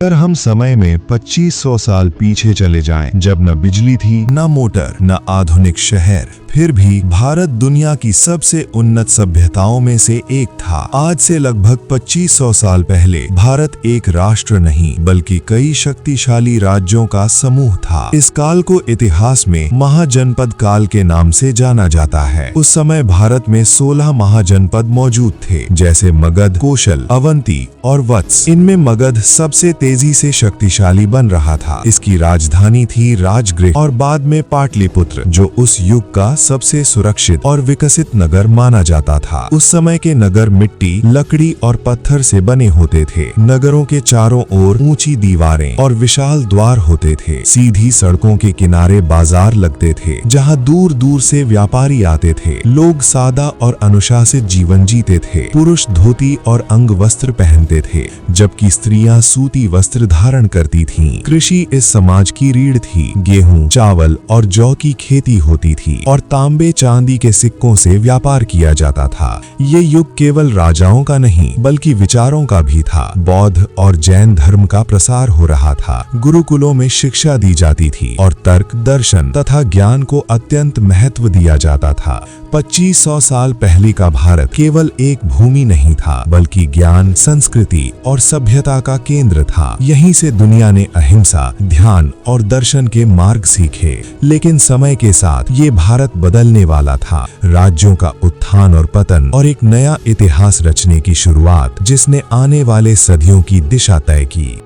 अगर हम समय में 2500 साल पीछे चले जाएं, जब न बिजली थी, न मोटर, न आधुनिक शहर, फिर भी भारत दुनिया की सबसे उन्नत सभ्यताओं में से एक था। आज से लगभग 2500 साल पहले भारत एक राष्ट्र नहीं बल्कि कई शक्तिशाली राज्यों का समूह था। इस काल को इतिहास में महाजनपद काल के नाम से जाना जाता है। उस समय भारत में 16 महाजनपद मौजूद थे, जैसे मगध, कौशल, अवंती और वत्स। इनमें मगध सबसे तेजी से शक्तिशाली बन रहा था। इसकी राजधानी थी राजगृह और बाद में पाटलिपुत्र, जो उस युग का सबसे सुरक्षित और विकसित नगर माना जाता था। उस समय के नगर मिट्टी, लकड़ी और पत्थर से बने होते थे। नगरों के चारों ओर ऊंची दीवारें और विशाल द्वार होते थे। सीधी सड़कों के किनारे बाजार लगते थे, जहां दूर दूर से व्यापारी आते थे। लोग सादा और अनुशासित जीवन जीते थे। पुरुष धोती और अंग वस्त्र पहनते थे, जबकि स्त्रियां सूती वस्त्र धारण करती थीं। कृषि इस समाज की रीढ़ थी। गेहूं, चावल और जौ की खेती होती थी और तांबे चांदी के सिक्कों से व्यापार किया जाता था। ये युग केवल राजाओं का नहीं बल्कि विचारों का भी था। बौद्ध और जैन धर्म का प्रसार हो रहा था। गुरुकुलों में शिक्षा दी जाती थी और तर्क, दर्शन तथा ज्ञान को अत्यंत महत्व दिया जाता था। 2500 साल पहले का भारत केवल एक भूमि नहीं था बल्कि ज्ञान, संस्कृति और सभ्यता का केंद्र था। यहीं से दुनिया ने अहिंसा, ध्यान और दर्शन के मार्ग सीखे। लेकिन समय के साथ ये भारत बदलने वाला था। राज्यों का उत्थान और पतन और एक नया इतिहास रचने की शुरुआत, जिसने आने वाले सदियों की दिशा तय की।